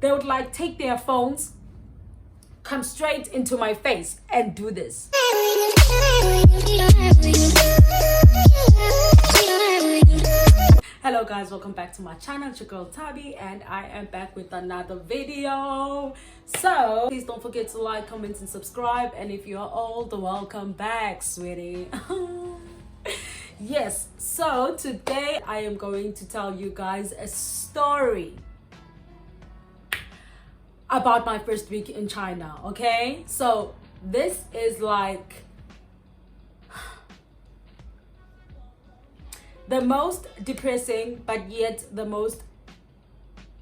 they would like take their phones, come straight into my face and do this. Hello guys, welcome back to my channel. It's your girl Tabi and I am back with another video. So please don't forget to like, comment and subscribe, and if you're old, welcome back, sweetie. Yes, so today I am going to tell you guys a story about my first week in China. Okay, so this is like the most depressing but yet the most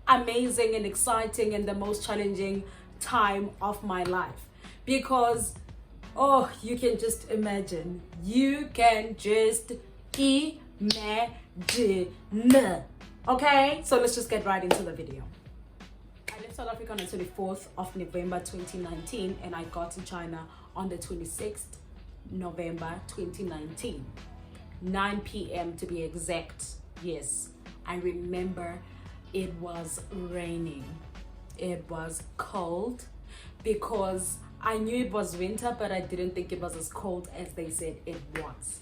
amazing and exciting and the most challenging time of my life, because you can just imagine, okay, so let's just get right into the video. I left South Africa on the 24th of November 2019 and I got to China on the 26th November 2019, 9 p.m. to be exact. Yes, I remember it was raining, it was cold, because I knew it was winter, but I didn't think it was as cold as they said it was.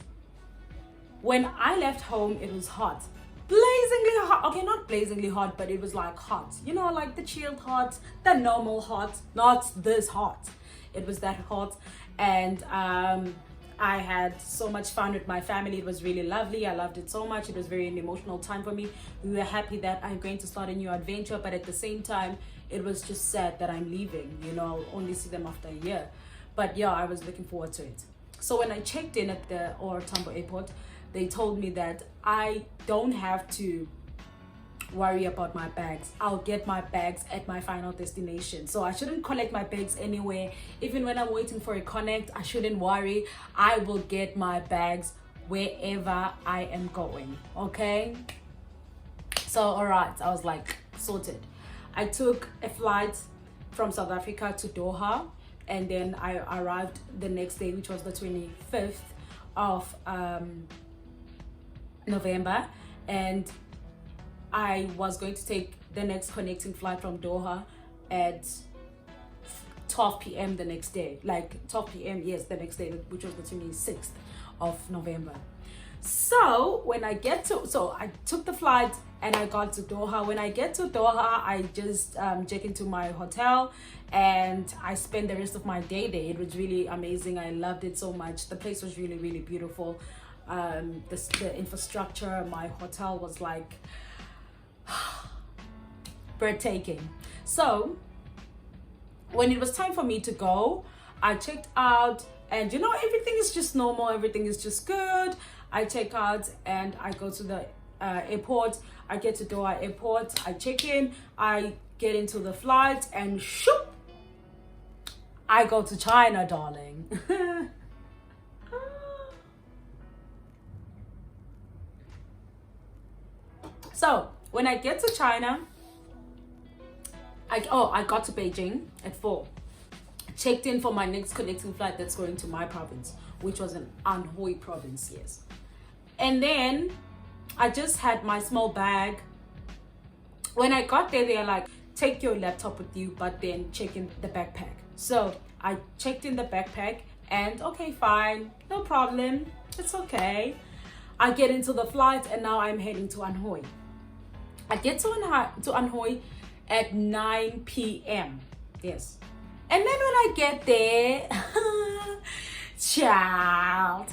When I left home, it was hot. Blazingly hot. Okay, not blazingly hot, but it was like hot. You know, like the chilled hot, the normal hot, not this hot. It was that hot. And I had so much fun with my family. It was really lovely. I loved it so much. It was very an emotional time for me. We were happy that I'm going to start a new adventure, but at the same time, it was just sad that I'm leaving. You know, I'll only see them after a year. But yeah, I was looking forward to it. So when I checked in at the Tambo airport, they told me that I don't have to worry about my bags. I'll get my bags at my final destination. So I shouldn't collect my bags anywhere. Even when I'm waiting for a connect, I shouldn't worry. I will get my bags wherever I am going. Okay? So, all right, I was like, sorted. I took a flight from South Africa to Doha, and then I arrived the next day, which was the 25th of November, and I was going to take the next connecting flight from Doha at 12 p.m. the next day, like 12 p.m. yes, the next day, which was the 26th of November. So when I I took the flight and I got to Doha. When I get to Doha, I just check into my hotel and I spent the rest of my day there. It was really amazing. I loved it so much. The place was really, really beautiful. The infrastructure, my hotel was like breathtaking. So when it was time for me to go, I checked out, and you know, everything is just normal, everything is just good. I check out and I go to the airport. I get to Doha airport, I check in, I get into the flight, and shoop, I go to China, darling. So when I get to China, I got to Beijing at 4. Checked in for my next connecting flight that's going to my province, which was in Anhui province, yes. And then I just had my small bag. When I got there, they're like, take your laptop with you, but then check in the backpack. So I checked in the backpack and okay, fine, no problem, it's okay. I get into the flight and now I'm heading to Anhui. I get to Anhui at 9 p.m. Yes. And then when I get there, child,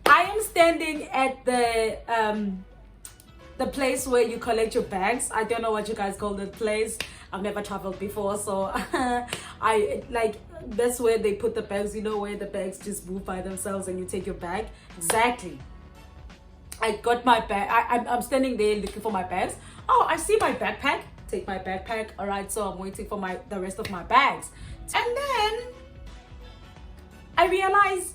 I am standing at the place where you collect your bags. I don't know what you guys call the place. I've never traveled before, so that's where they put the bags, you know, where the bags just move by themselves and you take your bag. Exactly. I got my bag. I'm standing there looking for my bags. Oh, I see my backpack. Take my backpack. All right, so I'm waiting for the rest of my bags. And then I realize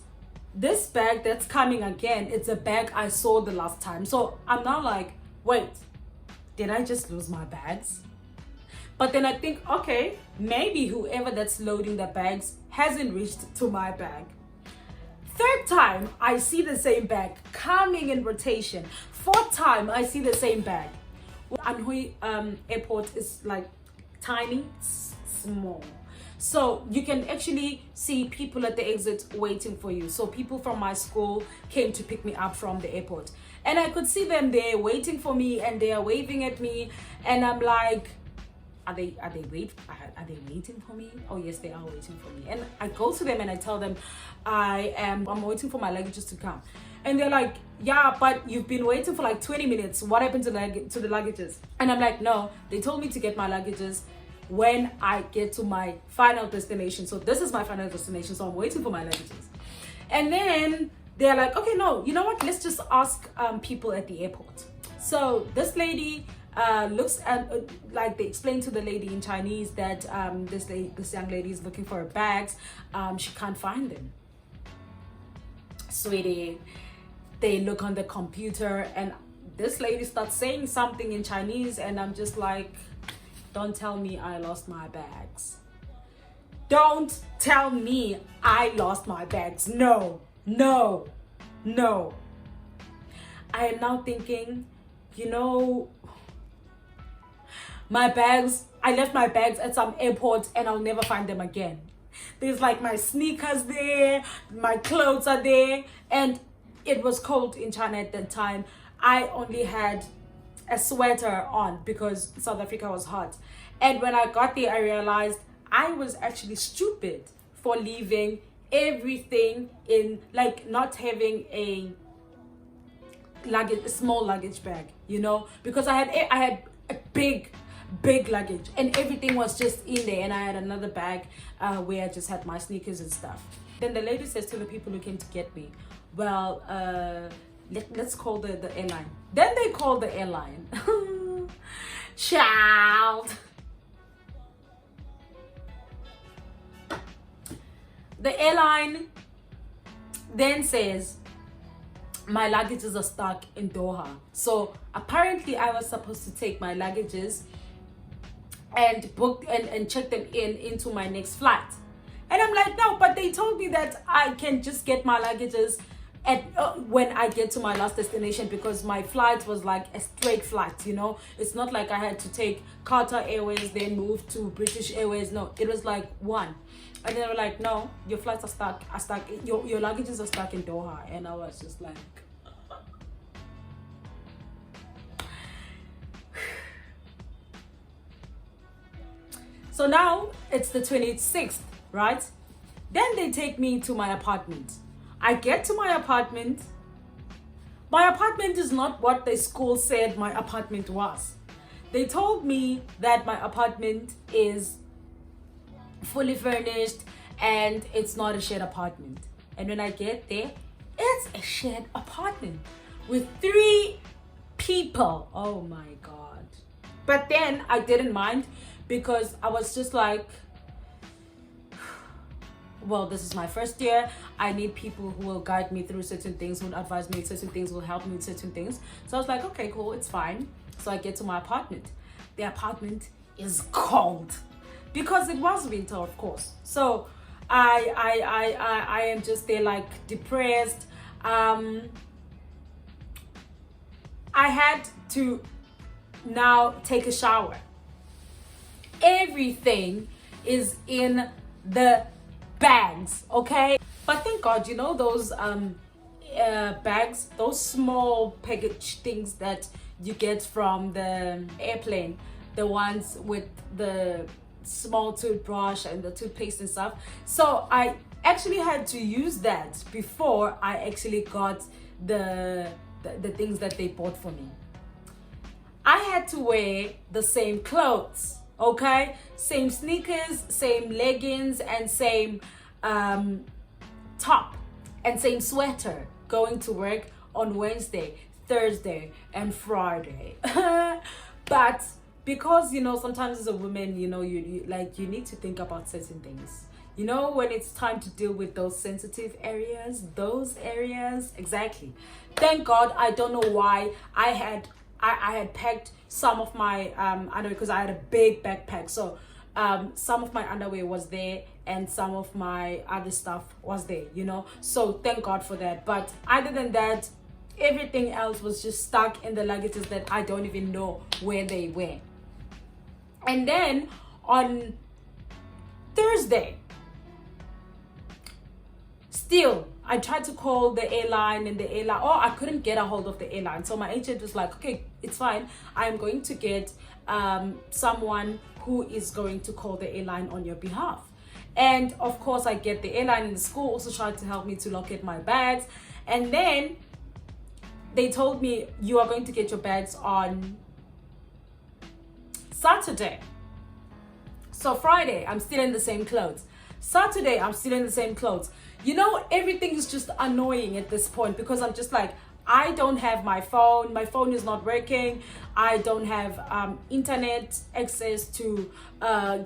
this bag that's coming again, it's a bag I saw the last time. So I'm now like, wait, did I just lose my bags? But then I think, okay, maybe whoever that's loading the bags hasn't reached to my bag. Third time, I see the same bag coming in rotation. Fourth time, I see the same bag. Anhui airport is like tiny, small. So you can actually see people at the exit waiting for you. So people from my school came to pick me up from the airport, and I could see them there waiting for me, and they are waving at me, and I'm like, are they waiting for me? Oh yes, they are waiting for me. And I go to them and I tell them I'm waiting for my luggages to come. And they're like, yeah, but you've been waiting for like 20 minutes. What happened to the luggages? And I'm like, no, they told me to get my luggages when I get to my final destination. So this is my final destination, so I'm waiting for my luggages. And then they're like, okay, no, you know what, let's just ask people at the airport. So this lady looks at like, they explained to the lady in Chinese that this young lady is looking for her bags. She can't find them. Sweetie, they look on the computer, and this lady starts saying something in Chinese, and I'm just like, don't tell me I lost my bags. Don't tell me I lost my bags. No, no, no. I am now thinking, you know, my bags, I left my bags at some airport and I'll never find them again. There's like my sneakers there, my clothes are there, and it was cold in China at that time. I only had a sweater on because South Africa was hot. And when I got there, I realized I was actually stupid for leaving everything in, like, not having a small luggage bag, you know, because I had a big luggage, and everything was just in there, and I had another bag where I just had my sneakers and stuff. Then the lady says to the people who came to get me, well, let's call the airline. Then they called the airline. Child. The airline then says my luggages are stuck in Doha. So apparently I was supposed to take my luggages and book and check them into my next flight. And I'm like, no, but they told me that I can just get my luggages at when I get to my last destination, because my flight was like a straight flight, you know. It's not like I had to take Qatar Airways then move to British Airways. No, it was like one. And they were like, no, your flights are stuck. Your luggages are stuck in Doha. And I was just like, so now it's the 26th, right? Then they take me to my apartment. I get to my apartment. My apartment is not what the school said my apartment was. They told me that my apartment is fully furnished and it's not a shared apartment. And when I get there, it's a shared apartment with 3 people. Oh my God. But then I didn't mind, because I was just like, well, this is my first year. I need people who will guide me through certain things, who will advise me certain things, will help me with certain things. So I was like, okay, cool, it's fine. So I get to my apartment. The apartment is cold because it was winter, of course. So I am just there like depressed. I had to now take a shower. Everything is in the bags, okay? But thank God, you know, those bags, those small package things that you get from the airplane, the ones with the small toothbrush and the toothpaste and stuff. So I actually had to use that before I actually got the things that they bought for me. I had to wear the same clothes, okay? Same sneakers, same leggings, and same top, and same sweater going to work on Wednesday, Thursday, and Friday. But because, you know, sometimes as a woman, you know, you need to think about certain things. You know, when it's time to deal with those sensitive areas, exactly. Thank God, I don't know why I had packed some of my underwear, because I had a big backpack. So some of my underwear was there and some of my other stuff was there, you know. So thank God for that. But other than that, Everything else was just stuck in the luggages that I don't even know where they were. And then on Thursday, still, I tried to call the airline, and the airline, I couldn't get a hold of the airline. So my agent was like, okay, it's fine. I'm going to get someone who is going to call the airline on your behalf. And of course, I get the airline, and the school also tried to help me to locate my bags. And then they told me, you are going to get your bags on Saturday. So Friday, I'm still in the same clothes. Saturday, I'm still in the same clothes. You know, everything is just annoying at this point, because I'm just like, I don't have my phone. My phone is not working. I don't have internet access to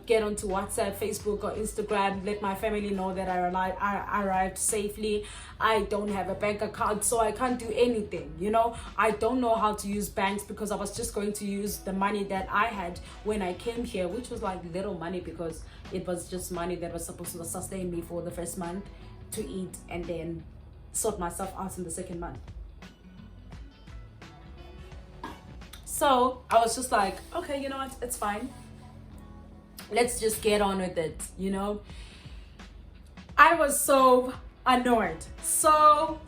get onto WhatsApp, Facebook, or Instagram, let my family know that I arrived safely. I don't have a bank account, so I can't do anything, you know. I don't know how to use banks, because I was just going to use the money that I had when I came here, which was like little money, because it was just money that was supposed to sustain me for the first month to eat, and then sort myself out in the second month. So I was just like, okay, you know what, it's fine. Let's just get on with it, you know. I was so annoyed. So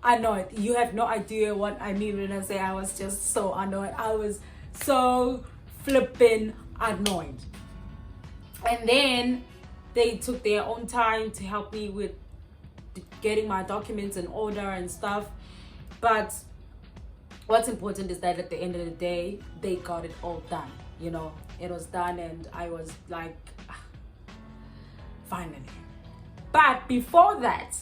annoyed. You have no idea what I mean when I say I was just so annoyed. I was so flipping annoyed. And then they took their own time to help me with getting my documents in order and stuff. But what's important is that at the end of the day, they got it all done. You know, it was done, and I was like, finally. But before that,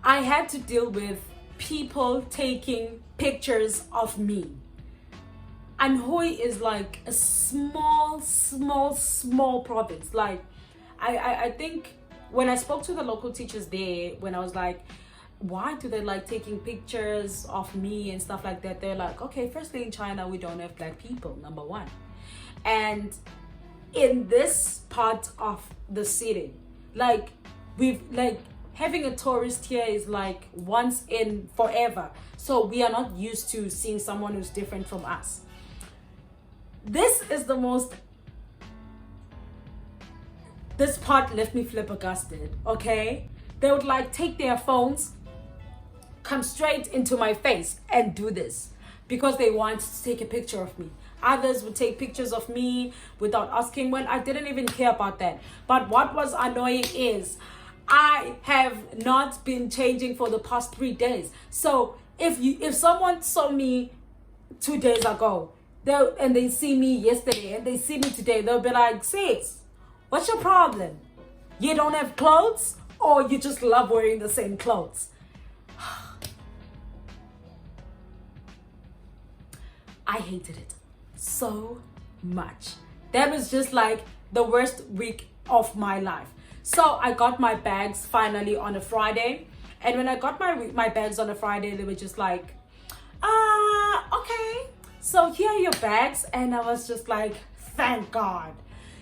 I had to deal with people taking pictures of me. And Hanoi is like a small province. Like, I think when I spoke to the local teachers there, when I was like, why do they like taking pictures of me and stuff like that, they're like, okay, firstly, in China we don't have black people, number one, and in this part of the city, like, we've like having a tourist here is like once in forever, so we are not used to seeing someone who's different from us. This part left me flabbergasted. Okay, they would like take their phones, come straight into my face and do this because they want to take a picture of me. Others would take pictures of me without asking. Well, I didn't even care about that. But what was annoying is I have not been changing for the past 3 days. So if someone saw me 2 days ago, and they see me yesterday and they see me today, they'll be like, sis, what's your problem? You don't have clothes, or you just love wearing the same clothes? I hated it so much. That was just like the worst week of my life. So I got my bags finally on a Friday. And when I got my bags on a Friday, they were just like, okay, so here are your bags. And I was just like, thank God.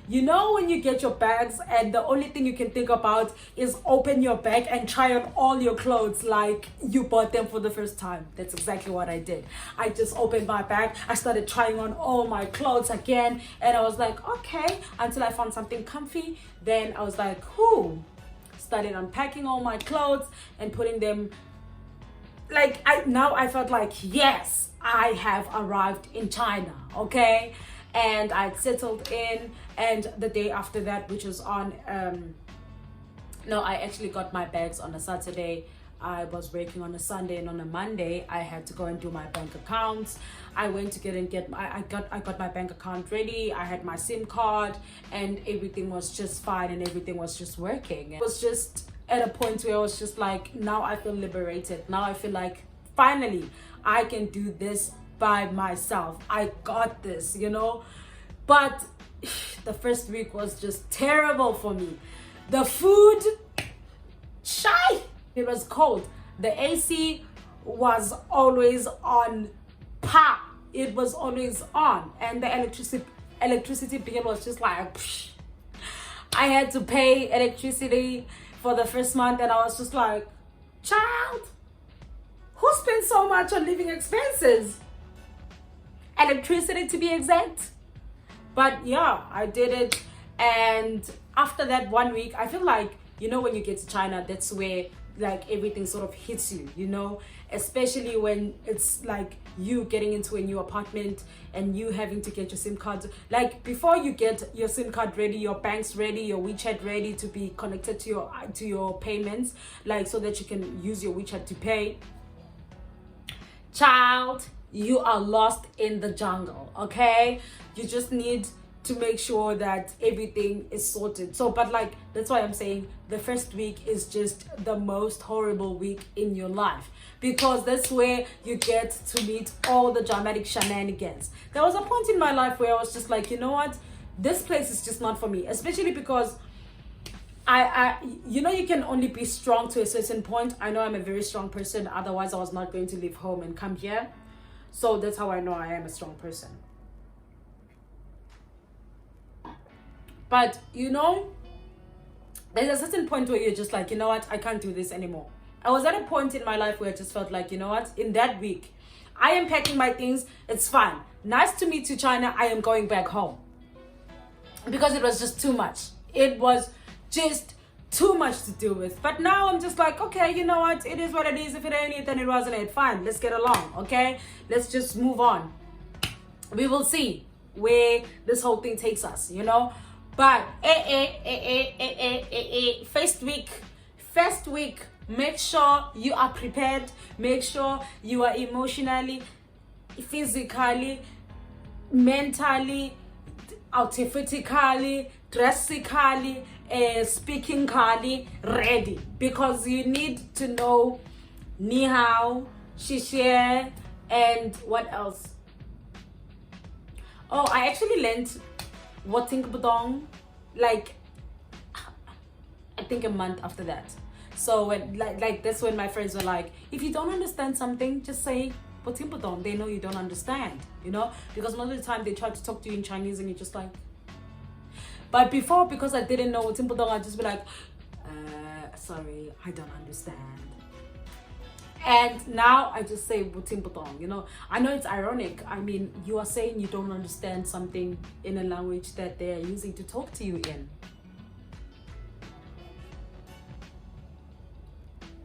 You know, when you get your bags and the only thing you can think about is open your bag and try on all your clothes like you bought them for the first time. That's exactly what I did. I just opened my bag. I started trying on all my clothes again. And I was like, okay, until I found something comfy. Then I was like, started unpacking all my clothes and putting them. Like, I felt like, yes, I have arrived in China, okay? And I'd settled in, and the day after that, which was on, I actually got my bags on a Saturday. I was working on a Sunday, and on a Monday, I had to go and do my bank accounts. I went to I got my bank account ready. I had my SIM card, and everything was just fine, and everything was just working. It was just at a point where I was just like, now I feel liberated. Now I feel like, finally, I can do this by myself. I got this, you know. But the first week was just terrible for me. The food, it was cold. The AC was always on par. It was always on, and the electricity bill was just like, I had to pay electricity for the first month, and I was just like, Child, who spends so much on living expenses? Electricity, to be exact. But yeah, I did it. And after that 1 week, I feel like, you know, when you get to China, that's where like everything sort of hits you, you know, especially when it's like you getting into a new apartment and you having to get your SIM card. Like before you get your SIM card ready, your bank's ready, your WeChat ready to be connected to your payments, like so that you can use your WeChat to pay. Child, you are lost in the jungle, okay? You just need to make sure that everything is sorted. So, but like, that's why I'm saying the first week is just the most horrible week in your life, because that's where you get to meet all the dramatic shenanigans. There was a point in my life where I was just like, you know what? This place is just not for me, especially because you know, you can only be strong to a certain point. I know I'm a very strong person. Otherwise, I was not going to leave home and come here. So that's how I know I am a strong person. But, you know, there's a certain point where you're just like, you know what, I can't do this anymore. I was at a point in my life where I just felt like, you know what, in that week, I am packing my things. It's fine. Nice to meet you, China. I am going back home. Because it was just too much. It was just too much to deal with. But now I'm just like, okay, you know what, it is what it is. If it ain't it, then it wasn't it. Fine, let's get along, okay? Let's just move on. We will see where this whole thing takes us, you know? But first week, make sure you are prepared. Make sure you are emotionally, physically, mentally, artificially, dressically, speakingly ready, because you need to know ni hao, xie, and what else? Oh, I actually learned Wating Budong, like I think a month after that. So when like that's when my friends were like, if you don't understand something, just say Wating Budong. They know you don't understand, you know, because most of the time they try to talk to you in Chinese and you're just like. But before, because I didn't know Wating Budong, I'd just be like, sorry, I don't understand. And now I just say Wating Budong, you know. I know it's ironic. I mean, you are saying you don't understand something in a language that they are using to talk to you in.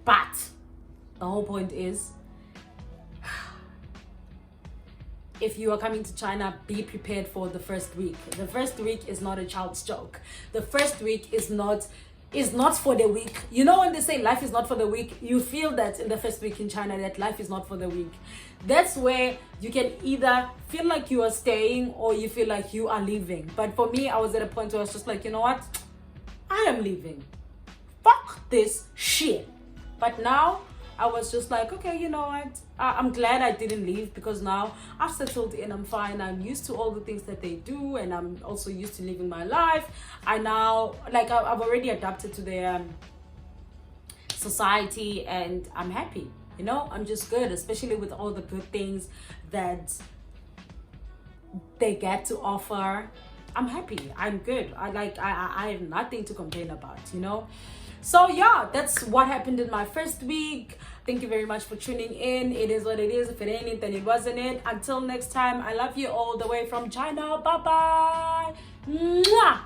But the whole point is, if you are coming to China, be prepared for the first week. The first week is not a child's joke. The first week is not for the weak. You know, when they say life is not for the weak, you feel that in the first week in China, that life is not for the weak. That's where you can either feel like you are staying or you feel like you are leaving. But for me, I was at a point where I was just like, you know what? I am leaving. Fuck this shit. But now I was just like, okay, you know what? I'm glad I didn't leave, because now I've settled in, I'm fine. I'm used to all the things that they do, and I'm also used to living my life. I've already adapted to their society, and I'm happy. You know, I'm just good, especially with all the good things that they get to offer. I'm happy. I'm good. I have nothing to complain about, you know. So yeah, that's what happened in my first week. Thank you very much for tuning in. It is what it is. If it ain't it, then it wasn't it. Until next time, I love you all the way from China. Bye bye. Mwah!